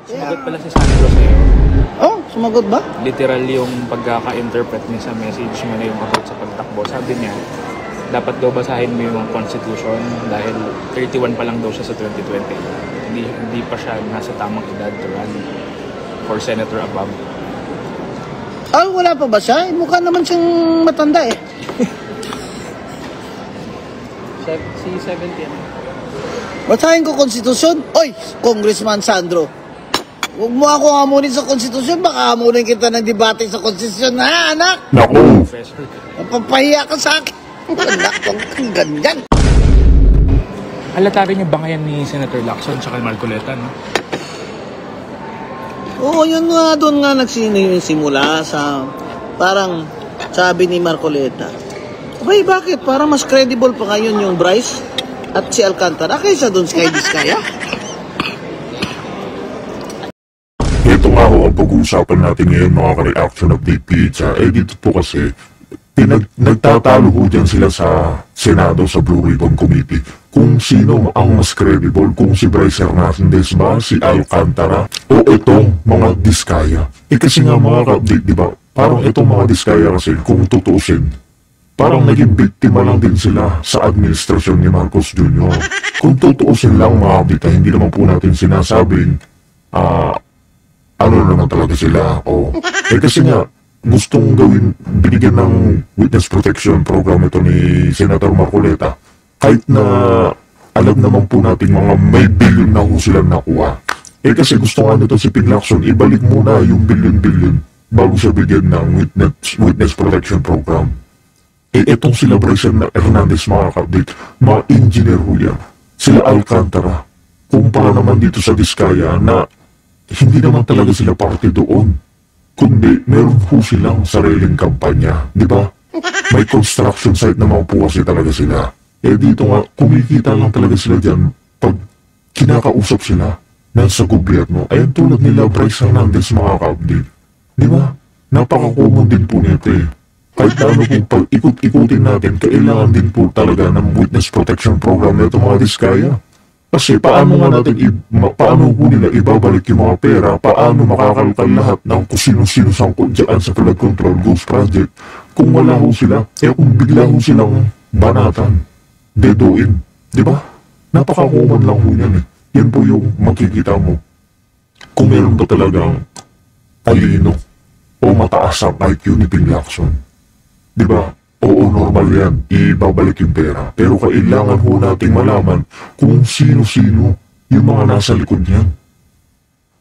Sumagot pala si Sandro sa'yo. Oh, sumagot ba? Literal yung pagkaka-interpret niya sa message mo na yung about sa pagtakbo. Sabi niya, dapat daw basahin mo yung Constitution dahil 31 pa lang daw siya sa 2020. Hindi pa siya nasa tamang edad to run for senator above. Ah, wala pa ba siya? Mukha naman siyang matanda eh. Si 17. Basahin ko konstitusyon? Oy, Congressman Sandro. Huwag mo ako hamunin sa konstitusyon. Baka hamunin kita ng debate sa konstitusyon. Ha, anak? Naku! Professor. Napapahiya ka sa akin. Anak, huwag kang ganyan. Halata rin yung bangayan ni Senator Lacson tsaka Marcoleta, no? Oo, yun nga, doon nga nagsimula sa, parang sabi ni Marcoleta. Abay, bakit? Parang mas credible pa ngayon yung Bryce at si Alcantara kaysa doon kay Diskaya. Ito nga ho ang pag-uusapan natin ngayon, mga ka-reaction update pizza. Dito po kasi, nagtatalo ho dyan sila sa Senado, sa Blue Ribbon Committee, kung sino ang mas credible, kung si Bryce Hernandez ba, si Alcantara, o itong mga Diskaya. Kasi nga mga ka-update, di ba? Parang itong mga Diskaya kasi, kung tutusin, parang naging biktima lang din sila sa administrasyon ni Marcos Jr. Kung tutuusin lang mga update, hindi naman po natin sinasabing, ano naman talaga sila. Kasi nga, gustong binigyan ng witness protection program ito ni Senator Marcoleta. Kahit na alam naman po natin mga may billion na ho silang nakuha. Kasi gusto nga nito si Ping Lacson, ibalik muna yung billion bago siya bigyan ng witness protection program. Itong sila Bryce Hernandez, mga ka-update, mga engineer ho yan. Sila Alcantara. Kumpara naman dito sa Diskaya na hindi naman talaga sila parte doon. Kundi meron po silang sariling kampanya. Di ba? May construction site naman po kasi talaga sila. Dito nga, kumikita lang talaga sila dyan pag kinakausap sila nasa gobyerno. Ayan tulad nila Bryce Hernandez, mga ka-update. Di ba? Napaka-common din po nito eh. Kahit na ano po, pag ikot-ikutin natin, kailangan din po talaga ng witness protection program na ito, mga Diskaya. Kasi paano nga natin, paano po nila ibabalik yung mga pera, paano makakalkal lahat ng kung sino-sino sangkot dyan sa flood control ghost project, kung wala ho sila, kung bigla ho silang banatan, deduin, di ba? Napaka-common lang ho yan eh. Yan po yung makikita mo. Kung meron ba talagang talino o mataas ang IQ ni Ping Lacson. Di ba? Oo, normal yan. Ibabalik yung pera. Pero kailangan ho nating malaman kung sino-sino yung mga nasa likod niyan.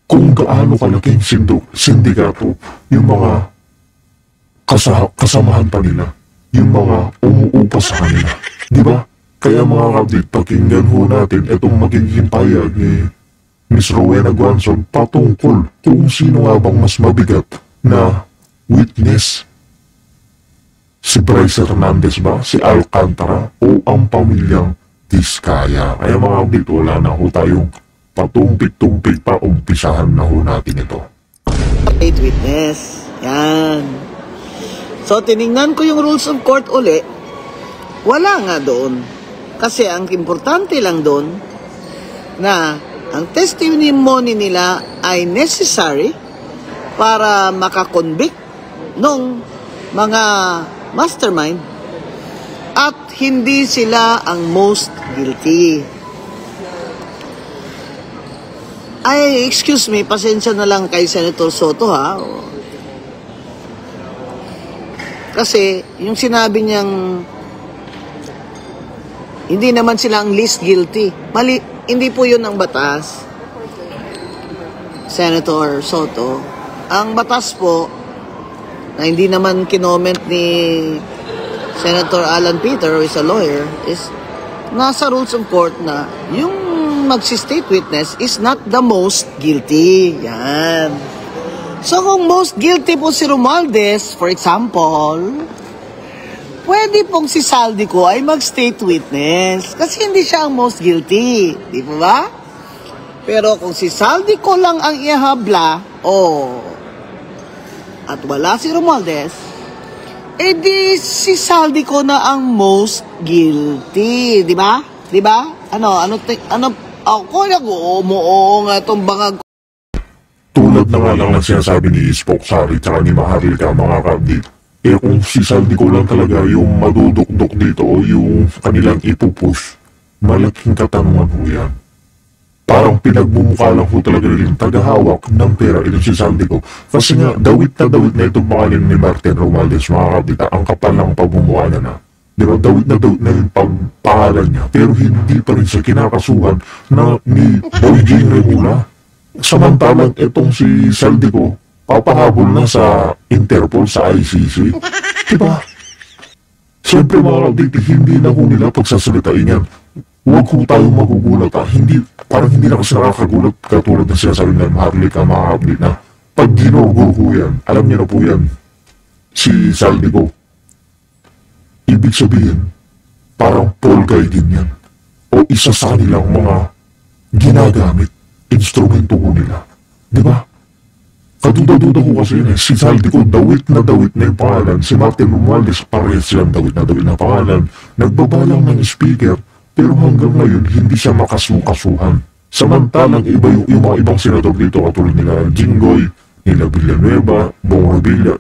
Kung gaano kalaking sindikato yung mga kasamahan pa nila. Yung mga umuupa sa kanila. Di ba? Kaya mga kapatid, pakinggan ho natin itong magiging payag ni Miss Rowena Guanzon patungkol kung sino nga bang mas mabigat na witness. Si Bryce Hernandez ba? Si Alcantara? O ang pamilyang Diskaya? Kaya mga kapatid, wala na ho tayong patumpik-tumpik pa. Umpisahan na ho natin ito. State witness. Yan. So, tinignan ko yung rules of court uli. Wala nga doon. Kasi ang importante lang doon na ang testimony nila ay necessary para makakonvict nung mga mastermind at hindi sila ang most guilty. Ay, excuse me, pasensya na lang kay Senator Soto ha. Kasi yung sinabi niyang hindi naman sila ang least guilty. Mali, hindi po yun ang batas. Senator Soto. Ang batas po na hindi naman kinoment ni Senator Alan Peter, who is a lawyer, is nasa rules of court na yung magsi-state witness is not the most guilty. Yan. So kung most guilty po si Romualdez, for example, pwede pong si Saldico ay mag-state witness kasi hindi siya ang most guilty. Di ba? Pero kung si Saldico lang ang ihabla, at wala si Romualdez, di si Saldico na ang most guilty, di ba? Di ba? Ako nag-umuo nga itong bangag. tulad na nga lang ng sinasabi ni Spock Sari tsaka ni Maharlika mga ka-update, kung si Saldico lang talaga yung madudukdok dito o yung kanilang ipupush, malaking katanungan ho yan. Parang pinagmumukha lang ho talaga yung tagahawak ng pera ito si Saldico. Kasi nga, dawit na itong pangalan ni Martin Romualdez mga ka-update, ang kapal ng pagmumukha na. Diba, dawit na yung pagpangalan niya, pero hindi pa rin siya kinakasuhan na ni Boy J. Remula. Samantalang itong si Saldico, papahabol na sa Interpol, sa ICC. Diba? Siyempre mga kabditi, hindi na ho nila pagsasalitain yan. Huwag ho tayong magugulat ha. Hindi, parang hindi na kasi nakakagulat katulad ng sinasabi ng Maharlika mga kabditi na pag ginugol ho yan, alam niyo na po yan, si Saldico. Ibig sabihin, parang Paul Guy din yan. O isa sa kanilang mga ginagamit, instrumento ko nila. Diba? Kaduda-duda ko kasi yun eh. Si Saldico, dawit na yung pangalan. Si Martin Romualdez, parehas silang dawit na pangalan. Nagbabalang ng speaker, pero hanggang ngayon, hindi siya makasukasuhan. Samantalang iba yung mga ibang senador dito, katulad nila Jinggoy, nila Villanueva, Bong Revilla,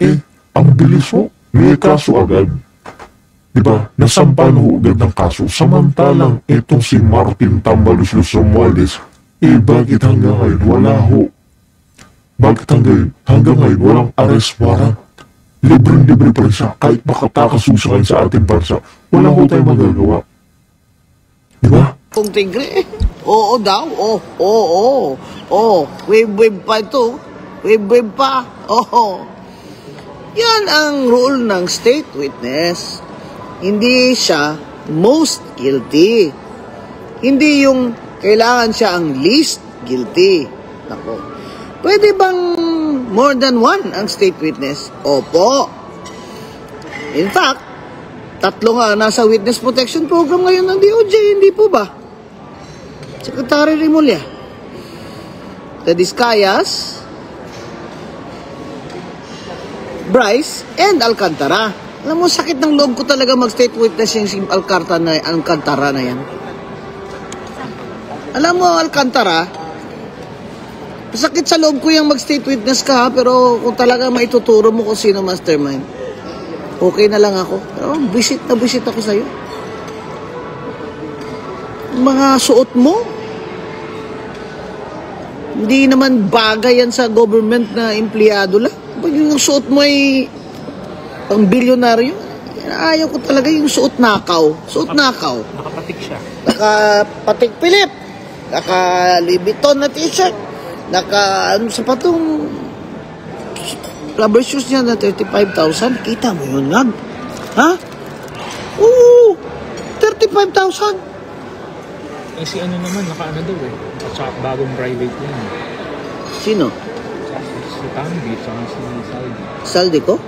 ang bilis ho, may kaso agad. Diba? Nasampahan ho agad ng kaso. Samantalang itong si Martin Tambaluslos Romualdez, bakit hanggang ngayon wala ho? Bakit hanggang ngayon walang arrest warrant? Libre pa rin siya kahit makapakasusakan sa ating bansa. Wala ho tayong magagawa. Diba? Kung tigre, oo daw, wave pa ito, wave pa, Yan ang rule ng state witness. Hindi siya most guilty. Hindi yung kailangan siya ang least guilty. Nako. Pwede bang more than one ang state witness? Opo. In fact, 3 nga nasa witness protection program ngayon ng DOJ, hindi po ba? Secretary Remulla, the Discayas, Bryce, and Alcantara. Alam mo, sakit ng loob ko talaga mag-state witness yung si Alcantara na yan. Alam mo, Alcantara, sakit sa loob ko yung mag-state witness ka, pero kung talaga maituturo mo kung sino mastermind, okay na lang ako. Pero visit ako sa'yo. Mga suot mo, hindi naman bagay yan sa government na empleyado lang. Pag yung suot mo ay pang bilyonaryo, ayaw ko talaga yung suot nakaw. Suot nakaw. Nakapatik siya. Nakapatik Philip. Naka Louis Vuitton na t-shirt. Naka sa patong rubber shoes niya na 35,000. Kita mo yun, Ngag? Ha? Oo! 35,000. Si ano naman, naka-ano daw eh. At bagong private yan. Sino? Si Tambi, tsaka si Saldi. Saldi ko?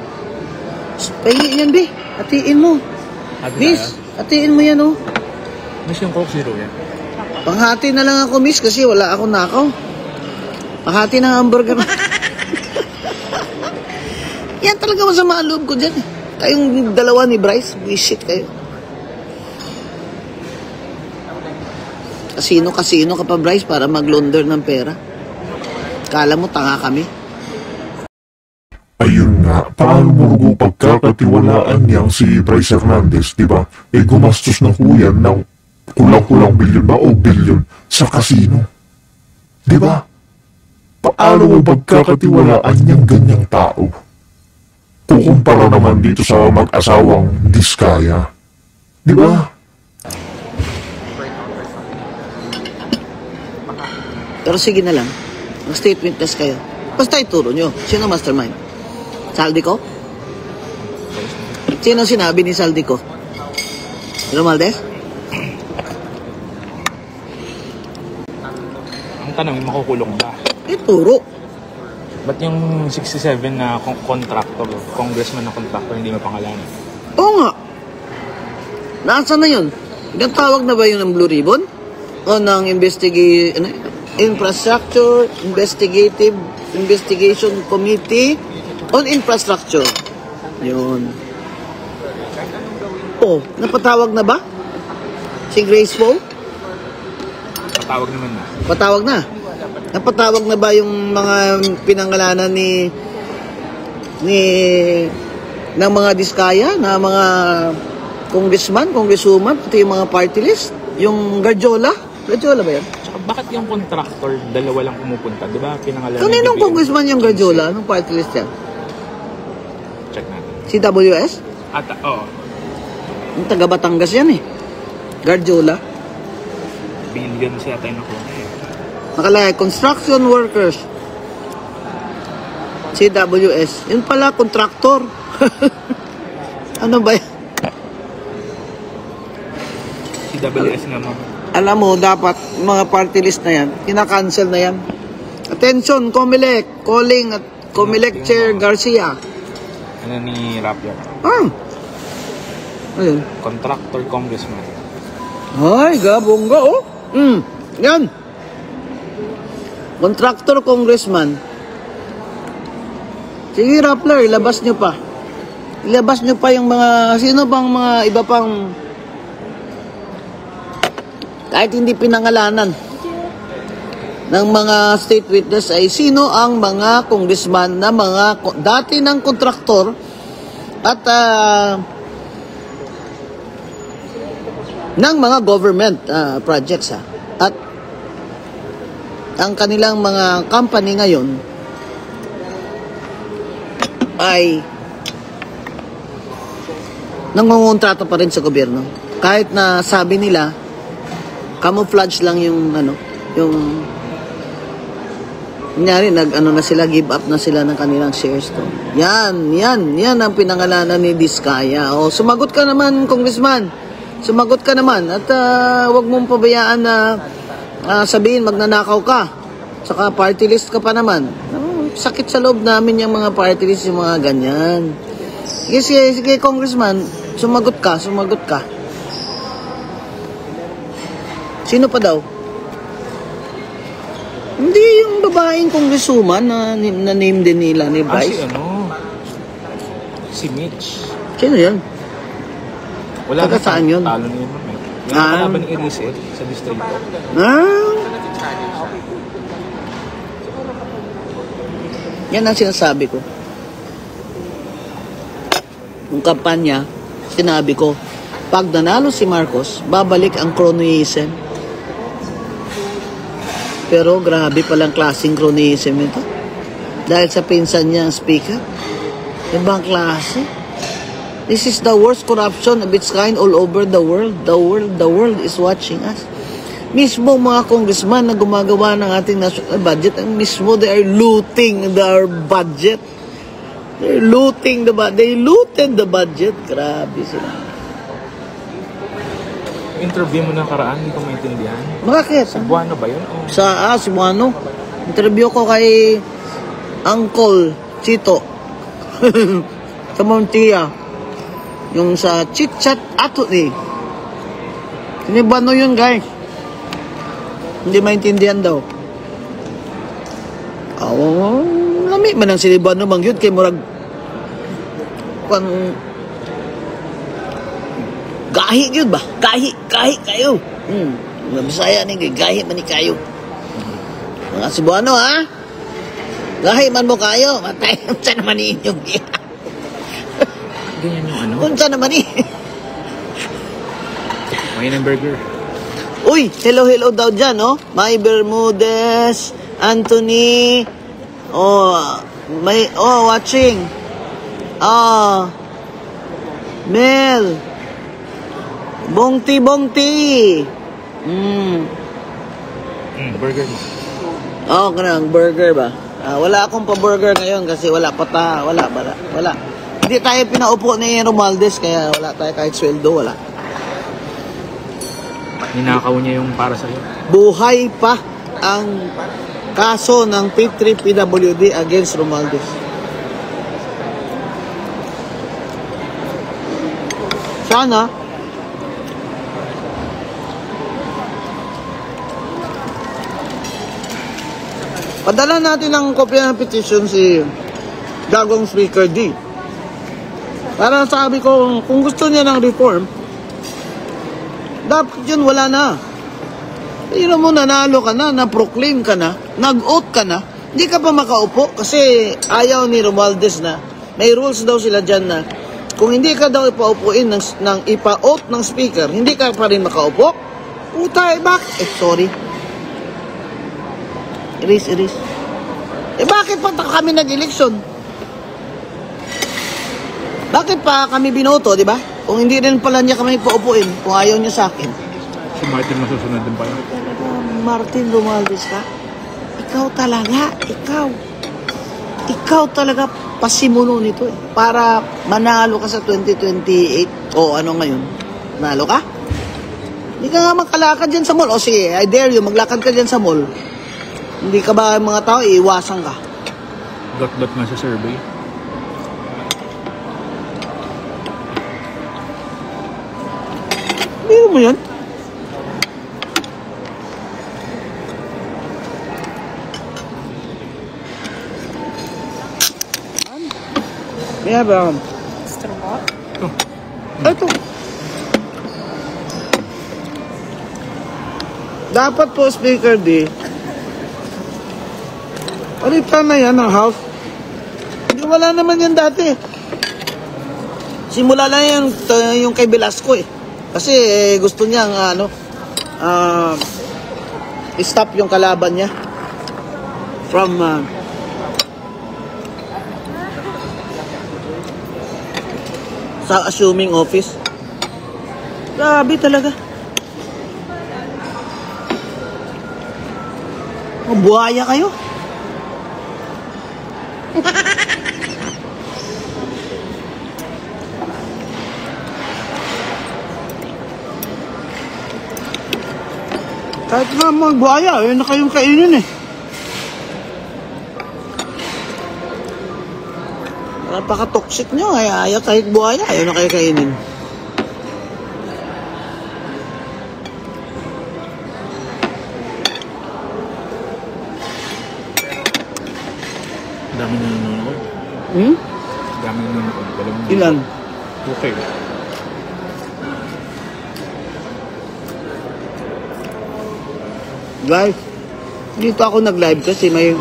Pahingi yan, be. Hatiin mo. Miss, hatiin mo yan, oh. Miss, yung Coke Zero yan. Panghati na lang ako, miss, kasi wala akong nakaw. Panghati ng hamburger. Yan talaga masama ang loob ko dyan. Kayong dalawa ni Bryce, bullshit kayo. Kasino ka pa, Bryce, para mag-launder ng pera. Kala mo, tanga kami. Ayun nga, paano mo pagkakatiwalaan niyang si Bryce Hernandez, diba? Gumastos na huyan ng kulang-kulang bilyon ba o bilyon sa kasino. Diba? Paano mo pagkakatiwalaan niyang ganyang tao? Kukumpara naman dito sa mag-asawang Diskaya. Diba? Pero sige na lang, mag-state witness kayo. Basta ituro nyo, sino mastermind? Saldi ko? Sino sinabi ni Saldi ko? Romualdez? Ang tanong, makukulong ba? Ituro. Ba't yung 67 na contractor, congressman na contractor, hindi mapangalanan? Oo nga. Nasaan na yun? Nagtawag na ba yun ng Blue Ribbon? O ng Infrastructure Investigation Committee on Infrastructure. Yun. Oh, napatawag na ba? Si Grace Poe? Patawag naman na. Patawag na. Napatawag na ba yung mga pinangalanan ng mga diskaya, na mga congressman, congresswoman, pati yung mga party list? Yung Garjola? Garjola ba yan? Tsaka bakit yung contractor, dalawa lang pumupunta? Di ba pinangalan? Kaninong congressman yung Garjola? Anong party list yan? Check natin. CWS? At, oo. Yung taga Batangas yan eh. Garjola. Billion siya tayo nakuha. Nakalagay, construction workers. CWS. Yun pala, contractor. Ano ba yan? CWS nga mo. Alam mo, dapat mga party list na yan, kinakancel na yan. Attention, Comelec, calling at Comelec Chair Garcia. Ano ni Rapia? Ayun. Contractor congressman. Ay, gabongga, oh. Yan. Contractor congressman. Sige, Rappler, ilabas nyo pa. Ilabas nyo pa yung mga, sino bang mga iba pang, kahit hindi pinangalanan ng mga state witness, ay sino ang mga congressman na mga dati ng kontraktor at ng mga government projects at ang kanilang mga company ngayon ay nangungontrato pa rin sa gobyerno, kahit na sabi nila camouflage lang yung yung kunyari na sila, give up na sila ng kanilang shares to. Yan ang pinangalanan ni Diskaya. O, sumagot ka naman, congressman. Sumagot ka naman at wag mong pabayaan na sabihin magnanakaw ka. Saka party list ka pa naman. Sakit sa loob namin yung mga party list, yung mga ganyan. Sige, congressman, sumagot ka. Sino pa daw? Hindi yung babaeng congresswoman na name din nila ni Vice. Si Mitch. Sino yan? Wala taga saan yun? Talo niya yun. Yung kalaban ni Elise sa distrito. Yan ang sinasabi ko. Yung kampanya, sinabi ko, pag nanalo si Marcos, babalik ang cronyism. Pero grabe palang klaseng cronyism ito. Dahil sa pinsan niya ang speaker. Ibang klase. This is the worst corruption of its kind all over the world. The world is watching us. Mismo mga congressman na gumagawa ng ating national budget, mismo they are looting our budget. They're looting the budget. They looted the budget. Grabe sila. Interview mo na karaan, hindi ko maintindihan. Bakit? Sa Buano ba yun? Oh. Sa Cebuano. Interview ko kay Uncle Chito. Sa Montia. Yung sa chit-chat ato ni. Sinibano yun, guys. Hindi maintindihan daw. Lami man ang sinibano mang yun kay murag gahi yun ba? Gahi kayo. Bisaya ni gahi man ni kayo. Mga Cebuano, ha? Gahi man mo kayo. Matay unsa naman inyong Ganyan yung unsa naman ni? May ng burger. Uy, hello daw dyan, no? May Bermudez, Anthony, watching. Mel, Bongti. Burger mo. Kanang burger ba? Wala akong pa-burger ngayon kasi wala. Hindi tayo pinaupo ni Romualdez kaya wala tayo kahit sweldo, wala. Ninakaw niya yung para sa'yo. Buhay pa ang kaso ng P3PWD against Romualdez. Sana padala natin ang kopya ng petition si Dagong Speaker D. Para sabi ko, kung gusto niya ng reform, dapat yun wala na. Pero mo, nanalo ka na, na-proclaim ka na, nag-oath ka na, hindi ka pa makaupo kasi ayaw ni Romualdez na may rules daw sila dyan na kung hindi ka daw ipaupuin ng ipa-oath ng speaker, hindi ka pa rin makaupo. Puta, sorry. Erase. Bakit pa kami nag-eleksyon? Bakit pa kami binoto, di ba? Kung hindi rin pala niya kami paupuin, kung ayaw niya sa akin. Si Martin masusunod din pa yun. Talaga, Martin Romualdez ka? Ikaw talaga, ikaw talaga pasimuno nito eh. Para manalo ka sa 2028 o ano ngayon, manalo ka? Hindi ka nga makalakad dyan sa mall. O sige, I dare you, maglakad ka dyan sa mall. Hindi ka ba mga tao, iiwasan ka? Dot-dot nga sa survey. Biro mo yan? Kaya ba? Ito. Dapat po, Speaker D, palitan na yan ng house. Hindi, wala naman yan dati. Simula lang yung kay Velasco eh. Kasi gusto niya stop yung kalaban niya from sa assuming office. Grabe talaga. Buhaya kayo. Kahit nga magbuhaya, yun na kayong kainin eh. Napaka-toxic nyo, ayaw kahit buhaya, ayaw na kayo kainin. Dami na nanonood. Dami na nanonood. Ilan? Okay. Live. Dito ako nag-live kasi may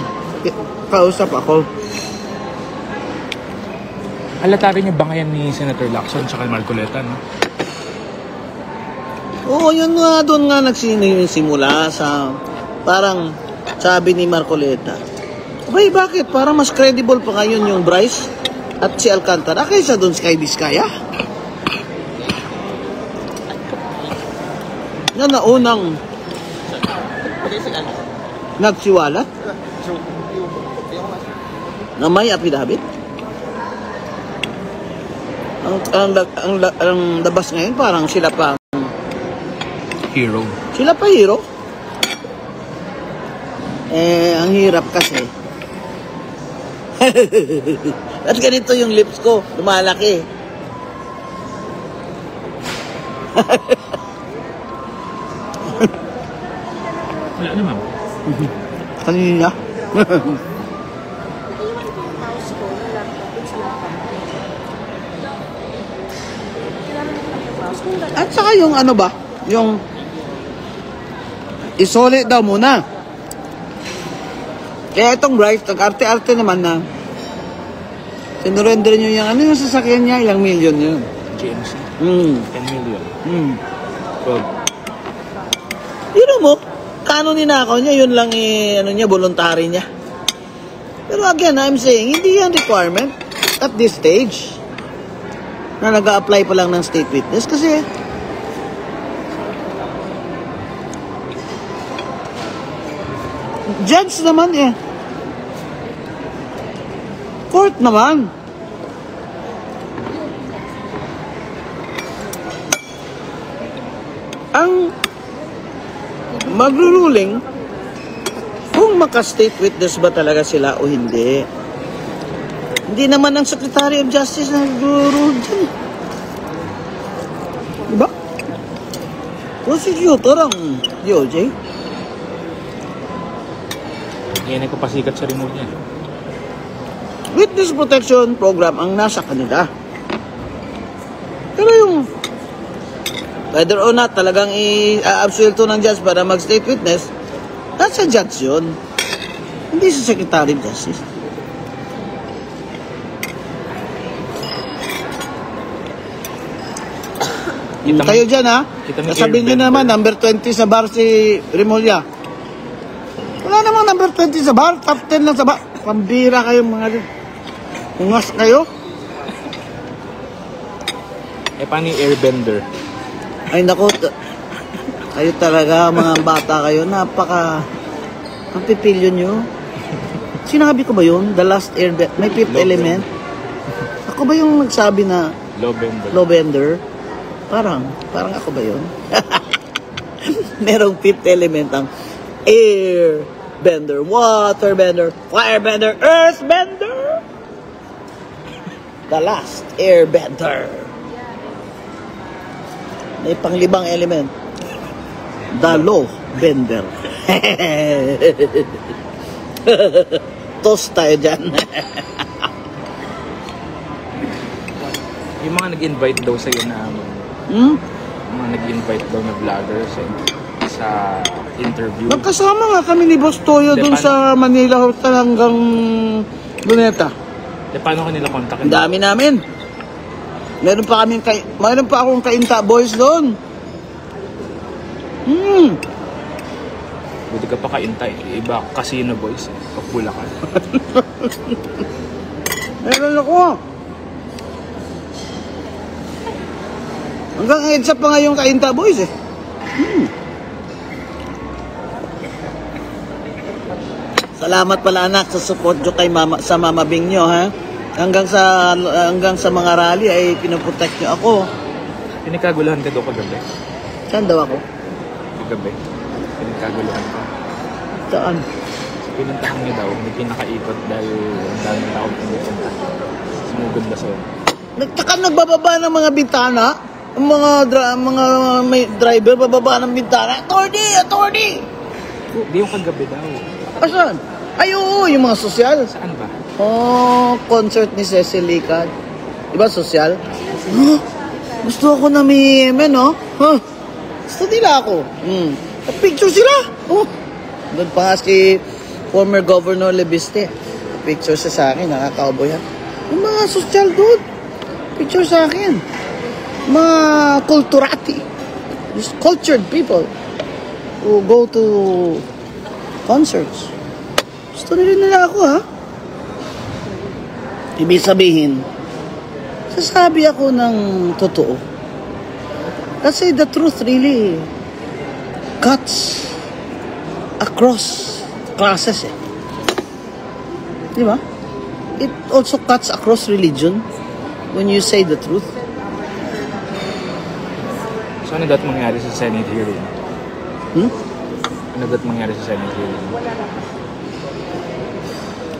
kausap ako. Halata rin yung bangayan ni Senator Lacson sa Marcoleta, no? Oo, yun nga, doon nga nagsimula sa, parang sabi ni Marcoleta, abay, bakit? Parang mas credible pa ngayon yung Bryce at si Alcantara kaysa doon kay Vizcaya. Yan na unang nagsiwalat na may affidavit. Ang labas ngayon parang sila pa Hero. Sila pa hero. Ang hirap kasi. At ganito yung lips ko, lumalaki. Wala naman. Kanina. At saka yung ano ba? Yung isole daw muna. Kaya itong Bryce, nag-arte-arte naman na sinurrender nyo yung yung sasakyan niya, ilang milyon yun. GMC. 10 million. 12. Yun mo, kano ninakaw niya, yun lang voluntary niya. Pero again, I'm saying, hindi yan requirement at this stage na nag-a-apply pa lang ng state witness kasi judge naman eh. Court naman. Ang magruruling kung maka-state witness ba talaga sila o hindi. Hindi naman ang Secretary of Justice na nag-rule dyan. Diba? Prosecutor ang DOJ. Yan ay kapasikat sa remote niya. Witness protection program ang nasa kanila. Pero yung whether or not talagang i-absuelto ng judge para mag-state witness, nasa judge yun. Hindi sa Secretary of Justice. Kayo dyan ha, sasabihin nyo naman, number 20 sa bar si Remulla. Wala namang number 20 sa bar, top 10 lang sa bar. Pambira kayo mga ungas kayo. Paano yung airbender? Ay nako, kayo talaga mga bata kayo, napaka ang pipilyo nyo. Sinabi ko ba yun? The last airbender, may fifth element? Ako ba yung nagsabi na low bender? Parang ako ba yun? Merong fifth element ang air bender, water bender, fire bender, earth bender. The last air bender. May panglibang element. The low bender. Toast tayo dyan. Yung mga nag-invite daw sa'yo na mga nag-invite daw na vloggers sa interview. Magkasama nga kami ni Boss Toyo dun sa Manila Hotel hanggang Luneta. Paano kanila kontakin? Ang dami namin. Meron pa akong kainta boys doon. Buti ka pa kaintay. Iba casino boys. O Bulacan. Meron ako. Hanggang EDSA pa nga yung kainta boys eh. Salamat pala anak sa support nyo kay sa Mama Bing nyo ha. Hanggang sa mga rally ay pinoprotect nyo ako. Pinagkaguluhan ka daw kagabi. Saan daw ako? Kagabi. Pinagkaguluhan ka. Saan? Pinuntahan niyo daw. May pinakaikot dahil ang daming tao pinupunta. Sumugod ba sa'yo? Nagbababa ng mga bintana. Ang mga may driver bababa ng bintana. Attorney! Di yung kagabi daw. Saan? Ay, oo, yung mga sosyal. Saan ba? Oh, concert ni Cecil Licad. Diba sosyal? Huh? Gusto ako na may no? Huh? Gusto nila ako. Picture sila. Oh. Doon pa nga si former Governor Lebiste. Picture siya sa akin, nakaka-cowboy ha. Yung mga sosyal doon. Picture sa akin. Mga kulturati. These cultured people who go to concerts. Gusto nila ako ha. Ibig sabihin, sasabi ako ng totoo. Kasi the truth really cuts across classes eh. Di ba? It also cuts across religion when you say the truth. So ano dapat mangyari sa Senate hearing? Ano dapat mangyari sa Senate hearing?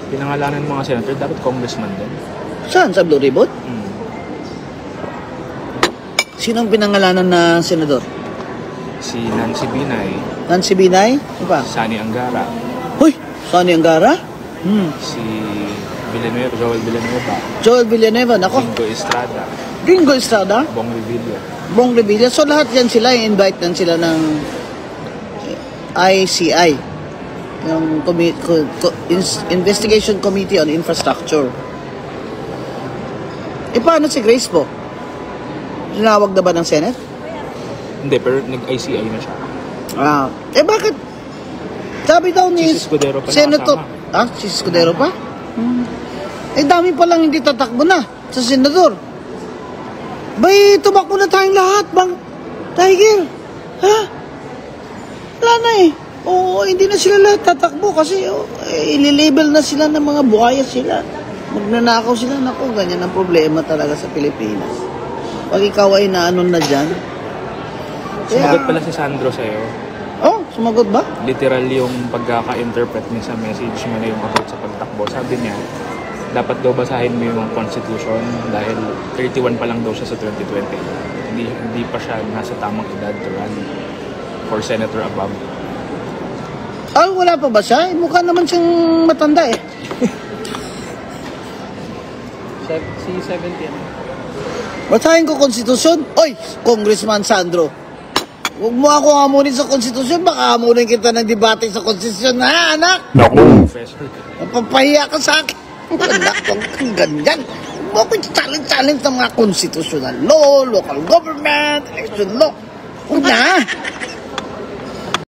Pinangalanan ng mga senator, dapat congressman din. Saan? Sa Blue Ribbon? Sinong pinangalanan na senador? Si Nancy Binay. Nancy Binay? Ano pa? Sani Angara. Hoy! Sani Angara? Si Villanueva, Joel Villanueva, nako. Gringo Estrada? Bong Revilla. So lahat yan sila, i-invite yan sila ng ICI. Yung Investigation Committee on Infrastructure. Paano si Grace po? Tinawag na ba ng Senate? Hindi, pero nag-ICI na siya. Bakit? Sabi daw ni Si Escudero pa Senator. Si Escudero pa? Dami pa lang hindi tatakbo na sa senador. Bay, tumakbo na tayong lahat, bang Tiger. Ha? Wala na eh. Oo, hindi na sila lahat tatakbo kasi ililabel na sila ng mga buhaya sila. Magnanakaw sila. Naku, ganyan ang problema talaga sa Pilipinas. Pag ikaw ay naanon na dyan. Sumagot pala si Sandro sa'yo. Oh, sumagot ba? Literal yung pagkaka-interpret niya sa message mo na yung about sa pagtakbo. Sabi niya, dapat daw basahin mo yung Constitution dahil 31 pa lang daw siya sa 2020. Hindi pa siya nasa tamang edad to run for senator above. Wala pa ba siya? Mukha naman siyang matanda eh. Si 70. Basahin ko konstitusyon? Oy, Congressman Sandro. Huwag mo ako hamunin sa konstitusyon, baka hamunin kita ng debate sa konstitusyon, ha, anak? Naku, Professor. Napapahiya ka sa akin. Anak, huwag kang ganyan. Huwag mo akong challenge ng mga constitutional law, local government, election law. Huwag na.